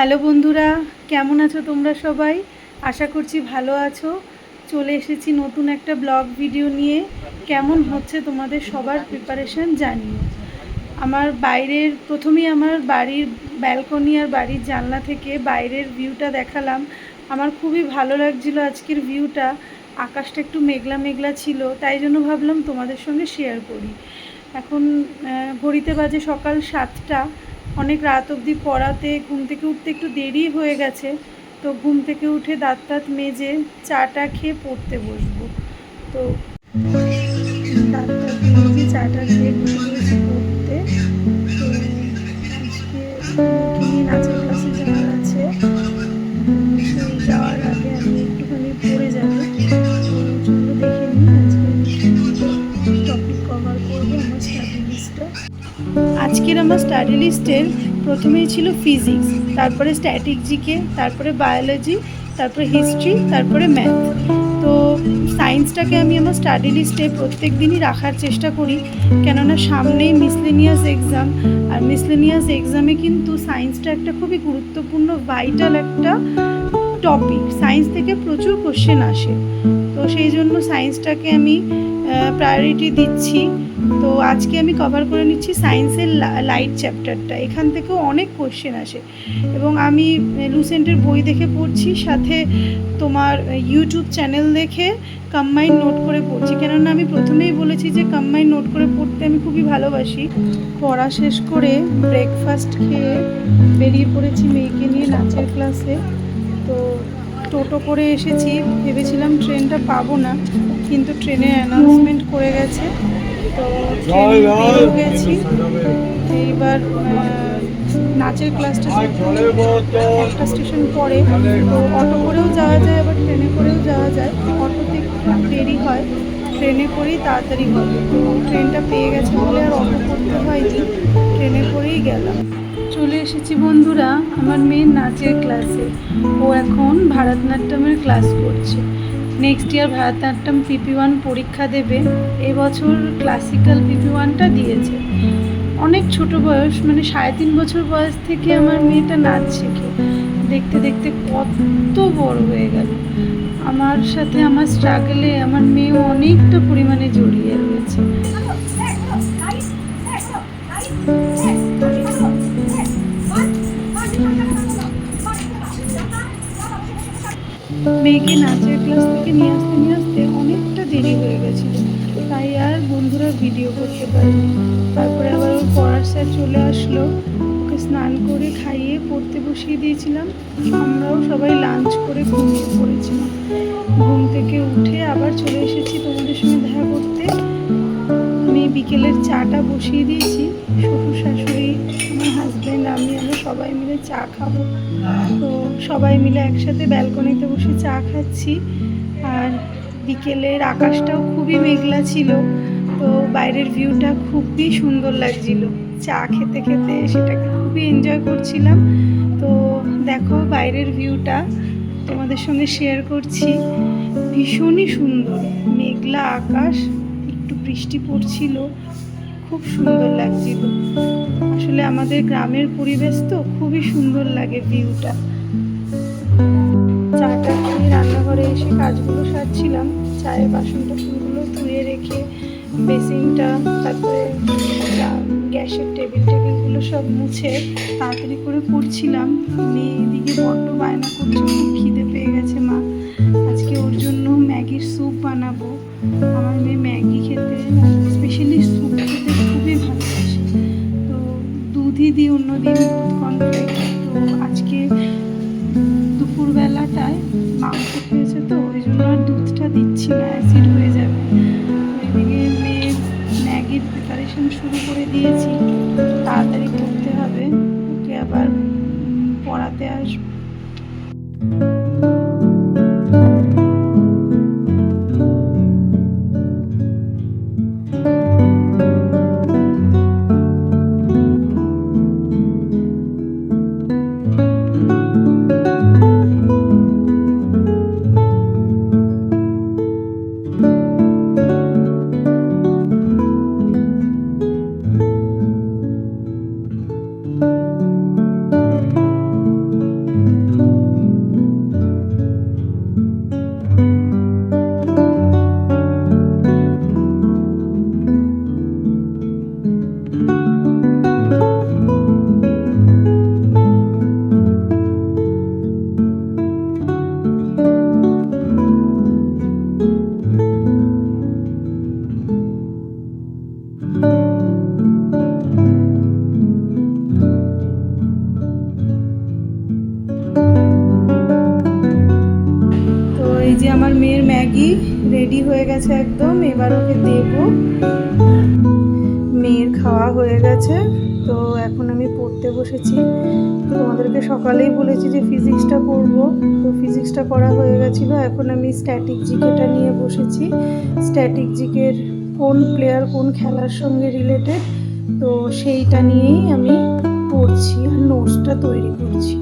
Hello বন্ধুরা, কেমন আছো তোমরা সবাই? আশা করছি ভালো আছো। চলে এসেছি নতুন একটা ব্লগ ভিডিও নিয়ে। কেমন হচ্ছে তোমাদের সবার প্রিপারেশন জানিও। প্রথমেই আমার বাড়ির ব্যালকনি আর বাড়ির জানলা থেকে বাইরের ভিউটা দেখালাম। আমার খুবই ভালো লাগছিলো আজকের ভিউটা। আকাশটা একটু মেঘলা মেঘলা ছিল, তাই জন্য ভাবলাম তোমাদের সঙ্গে শেয়ার করি। এখন ঘড়িতে বাজে সকাল 7টা। অনেক রাত অবধি পড়াতে ঘুম থেকে উঠতে একটু দেরি হয়ে গেছে। তো ঘুম থেকে উঠে দাঁত টাত মেজে চাটা খেয়ে পড়তে বসবো। তো দাঁত টাত মেজে চাটা খেয়ে বসে পড়েছি পড়তে। তো আজকে নিয়ে নাচের ক্লাসে যাওয়ার আছে। সেই যাওয়ার আগে আমি একটুখানি পড়ে যাবো। চলো দেখে নিই আজকে টপিক কভার করবো আমার স্টাডি লিস্টটা। আজকের আমার স্টাডি লিস্টের প্রথমেই ছিল ফিজিক্স, তারপরে স্ট্যাটিক জিকে, তারপরে বায়োলজি, তারপরে হিস্ট্রি, তারপরে ম্যাথ। তো সায়েন্সটাকে আমি আমার স্টাডি লিস্টে প্রত্যেক দিনই রাখার চেষ্টা করি, কেননা সামনেই মিসলেনিয়াস এক্সাম। আর মিসলেনিয়াস এক্সামে কিন্তু সায়েন্সটা একটা খুবই গুরুত্বপূর্ণ ভাইটাল একটা টপিক। সায়েন্স থেকে প্রচুর কোশ্চেন আসে, তো সেই জন্য সায়েন্সটাকে আমি প্রায়োরিটি দিচ্ছি। তো আজকে আমি কভার করে নিচ্ছি সায়েন্সের লাইট চ্যাপ্টারটা। এখান থেকেও অনেক কোশ্চেন আসে এবং আমি লুসেন্টের বই দেখে পড়ছি, সাথে তোমার ইউটিউব চ্যানেল দেখে কম্বাইন নোট করে পড়ছি, কেননা আমি প্রথমেই বলেছি যে কম্বাইন নোট করে পড়তে আমি খুবই ভালোবাসি। পড়া শেষ করে ব্রেকফাস্ট খেয়ে বেরিয়ে পড়েছি মেয়েকে নিয়ে নাচের ক্লাসে। তো টোটো করে এসেছি, ভেবেছিলাম ট্রেনটা পাবো না, কিন্তু ট্রেনের অ্যানাউন্সমেন্ট করে গেছে। তো ট্রেন পেয়েও গেছি। এইবার নাচের ক্লাসটা একটা স্টেশন পরে, তো অটো করেও যাওয়া যায়, আবার ট্রেনে করেও যাওয়া যায়। অটোতে একটু দেরি হয়, ট্রেনে করেই তাড়াতাড়ি হবে। তো ট্রেনটা পেয়ে গেছে বলে আর অটো করতে হয়নি, ট্রেনে করেই গেলাম। চলে এসেছি বন্ধুরা আমার মেয়ের নাচের ক্লাসে। ও এখন ভারতনাট্যমের ক্লাস করছে। নেক্সট ইয়ার ভারতনাট্যম PP1 পরীক্ষা দেবে। এবছর ক্লাসিক্যাল PP1টা দিয়েছে। অনেক ছোট বয়স, মানে 3.5 বছর বয়স থেকে আমার মেয়েটা নাচ শেখে। দেখতে দেখতে কত বড় হয়ে গেল। আমার সাথে আমার স্ট্রাগলে আমার মেয়ে অনেকটা পরিমাণে জড়িয়ে রয়েছে। মেয়েকে নাচের ক্লাস থেকে নিয়ে আসতে অনেকটা দেরি হয়ে গেছিলো, তাই আর বন্ধুরা ভিডিও করতে পারিনি। তারপরে আবার ওর পড়ার স্যার চলে আসলো, ওকে স্নান করে খাইয়ে পড়তে বসিয়ে দিয়েছিলাম। আমরাও সবাই লাঞ্চ করে ঘুমিয়ে পড়েছিলাম। ঘুম থেকে উঠে আবার চলে এসেছি তোমাদের সঙ্গে দেখা করতে। আমি বিকেলের চাটা বসিয়ে দিয়েছি। শ্বশুর শাশুড়ি, আমার হাজব্যান্ড, আমরা সবাই মিলে চা খাবো। তো সবাই মিলে একসাথে ব্যালকনিতে বসে চা খাচ্ছি। আর বিকেলের আকাশটাও খুবই মেঘলা ছিল, তো বাইরের ভিউটা খুবই সুন্দর লাগছিল। চা খেতে খেতে সেটাকে খুবই এনজয় করছিলাম। তো দেখো বাইরের ভিউটা তোমাদের সঙ্গে শেয়ার করছি। ভীষণই সুন্দর, মেঘলা আকাশ, একটু বৃষ্টি পড়ছিল, খুব সুন্দর লাগছিল। আসলে আমাদের গ্রামের পরিবেশ তো খুবই সুন্দর লাগে ভিউটা। চাটা খেয়ে রান্নাঘরে এসে কাজগুলো সারছিলাম। চায়ের বাসন টাসনগুলো ধুয়ে রেখে বেসিনটা, তারপরে গ্যাসের টেবিলগুলো সব মুছে তাড়াতাড়ি করে করছিলাম। মেয়ে এদিকে বড্ড বায়না করছে, খুব খিদে পেয়ে গেছে মা, আজকে ওর জন্য ম্যাগির স্যুপ বানাবো। আমার মেয়ে ম্যাগি খেতে, স্পেশালি স্যুপ খেতে খুবই ভালোবাসে। তো দুধই দিই অন্যদিন, দুধ কর্নফ্লেক্স। তো আজকে দুপুরবেলাটায় মাংস খেয়েছে, তো ওই জন্য আর দুধটা দিচ্ছি না, অ্যাসিড হয়ে যাবে। এদিকে মেয়ের ম্যাগির প্রিপারেশন শুরু করে দিয়েছি, তাড়াতাড়ি করতে হবে, ওকে আবার পড়াতে আসবো। যে আমার মেয়ের ম্যাগি রেডি হয়ে গেছে একদম, এবার ওকে দেব। মেয়ের খাওয়া হয়ে গেছে, তো এখন আমি পড়তে বসেছি। তোমাদেরকে সকালেই বলেছি যে ফিজিক্সটা করব, তো ফিজিক্সটা করা হয়ে গেছিলো। এখন আমি স্ট্যাটিক জিকেটা নিয়ে বসেছি। স্ট্যাটিক জিকের কোন প্লেয়ার কোন খেলার সঙ্গে রিলেটেড, তো সেইটা নিয়েই আমি পড়ছি আর নোটসটা তৈরি করছি।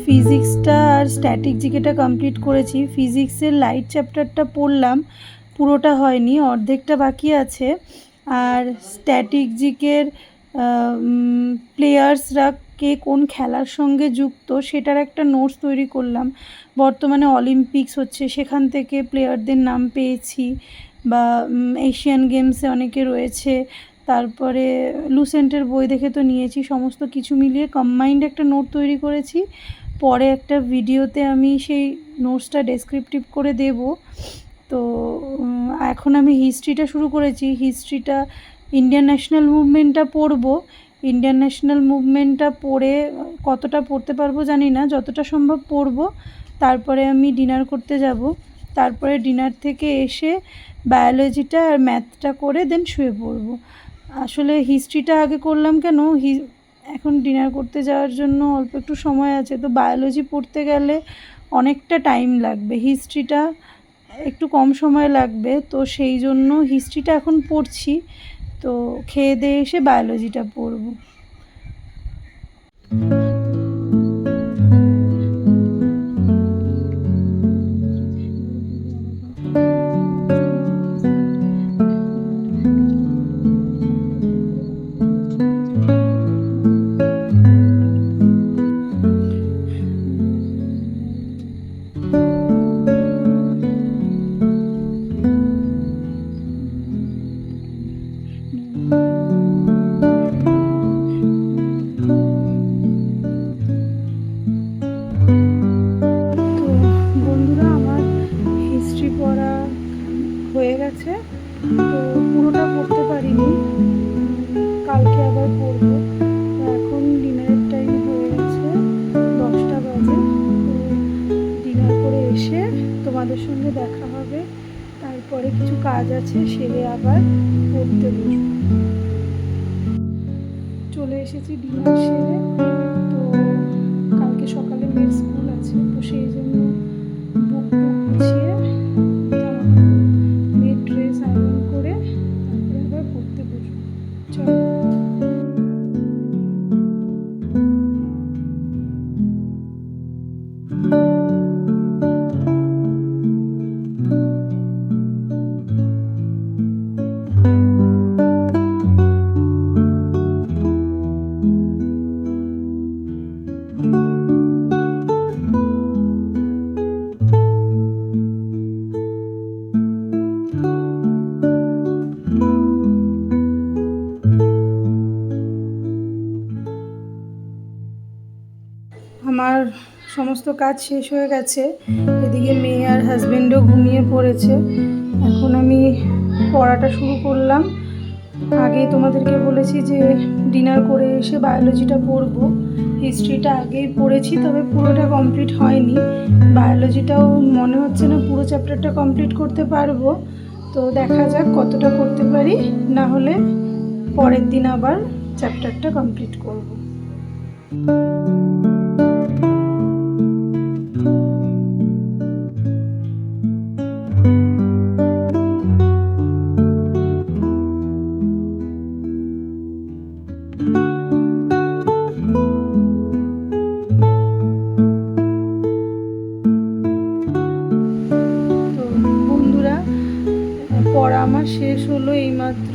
ফিজিক্সটা আর স্ট্যাটিক জিকেটা কমপ্লিট করেছি। ফিজিক্সের লাইট চ্যাপ্টারটা পড়লাম, পুরোটা হয়নি, অর্ধেকটা বাকি আছে। আর স্ট্যাটিক জিকের প্লেয়ার্সরা কে কোন খেলার সঙ্গে যুক্ত সেটার একটা নোটস তৈরি করলাম। বর্তমানে অলিম্পিক্স হচ্ছে, সেখান থেকে প্লেয়ারদের নাম পেয়েছি, বা এশিয়ান গেমসে অনেকে রয়েছে, তারপরে লুসেন্টের বই দেখে তো নিয়েছি। সমস্ত কিছু মিলিয়ে কম্বাইন্ড একটা নোট তৈরি করেছি। পরে একটা ভিডিওতে আমি সেই নোটসটা ডেসক্রিপটিভ করে দেব। তো এখন আমি হিস্ট্রিটা শুরু করেছি। হিস্ট্রিটা ইন্ডিয়ান ন্যাশনাল মুভমেন্টটা পড়ব। ইন্ডিয়ান ন্যাশনাল মুভমেন্টটা পড়ে কতটা পড়তে পারবো জানি না, যতটা সম্ভব পড়ব। তারপরে আমি ডিনার করতে যাব। তারপরে ডিনার থেকে এসে বায়োলজিটা আর ম্যাথটা করে দেন শুয়ে পড়ব। আসলে হিস্ট্রিটা আগে করলাম কেন, এখন ডিনার করতে যাওয়ার জন্য অল্প একটু সময় আছে, তো বায়োলজি পড়তে গেলে অনেকটা টাইম লাগবে, হিস্ট্রিটা একটু কম সময় লাগবে, তো সেই জন্য হিস্ট্রিটা এখন পড়ছি। তো খেয়ে দিয়ে এসে বায়োলজিটা পড়ব। হয়ে গেছে, তো পুরোটা পড়তে পারিনি, কালকে আবার পড়বো। এখন ডিনারের টাইম হয়ে গেছে, 10টা বাজে। তো ডিনার করে এসে তোমাদের সঙ্গে দেখা হবে, তারপরে কিছু কাজ আছে সেরে আবার পড়তে বসবো। চলে এসেছি ডিনার সেরে। তো কালকে সকালে মেয়ের স্কুল আছে, তো সেই জন্য বুক গুছিয়ে মেয়ের ড্রেস আয়রন করে তারপরে আবার পড়তে বসবো। চলো। আমার সমস্ত কাজ শেষ হয়ে গেছে, এদিকে মেয়ে আর হাজব্যান্ডও ঘুমিয়ে পড়েছে। এখন আমি পড়াটা শুরু করলাম। আগেই তোমাদেরকে বলেছি যে ডিনার করে এসে বায়োলজিটা পড়ব। হিস্ট্রিটা আগেই পড়েছি, তবে পুরোটা কমপ্লিট হয়নি। বায়োলজিটাও মনে হচ্ছে না পুরো চ্যাপ্টারটা কমপ্লিট করতে পারবো, তো দেখা যাক কতটা করতে পারি, না হলে পরের দিন আবার চ্যাপ্টারটা কমপ্লিট করব। পড়া আমার শেষ হলো এইমাত্র,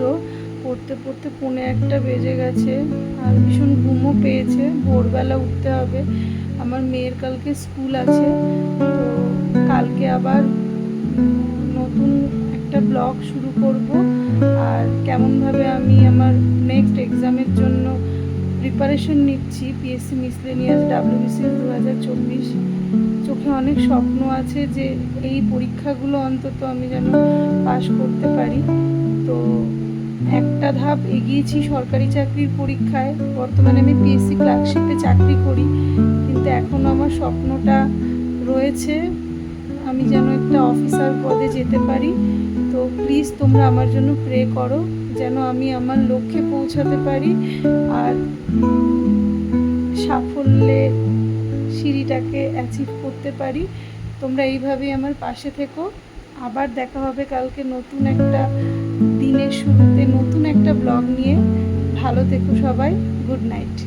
পড়তে পড়তে 1:45 বেজে গেছে, আর ভীষণ ঘুমও পেয়েছে। ভোরবেলা উঠতে হবে, আমার মেয়ের কালকে স্কুল আছে। তো কালকে আবার নতুন একটা ব্লগ শুরু করব, আর কেমনভাবে আমি আমার নেক্সট এক্সামের জন্য প্রিপারেশন নিচ্ছি পিএসসি মিসলেনিয়াস WBCS 2024। চোখে অনেক স্বপ্ন আছে যে এই পরীক্ষাগুলো অন্তত আমি যেন পাশ করতে পারি। তো একটা ধাপ এগিয়েছি সরকারি চাকরির পরীক্ষায়। বর্তমানে আমি পিএসসি ক্লার্কশিপে চাকরি করি, কিন্তু এখনও আমার স্বপ্নটা রয়েছে আমি যেন একটা অফিসার পদে যেতে পারি। তো প্লিজ তোমরা আমার জন্য প্রে করো যেন আমি আমার লক্ষ্যে পৌঁছাতে পারি আর সাফল্যের সিঁড়িটাকে অ্যাচিভ করতে পারি। তোমরা এইভাবেই আমার পাশে থেকো। আবার দেখা হবে কালকে নতুন একটা দিনের শুরুতে নতুন একটা ব্লগ নিয়ে। ভালো থেকো সবাই। Good night.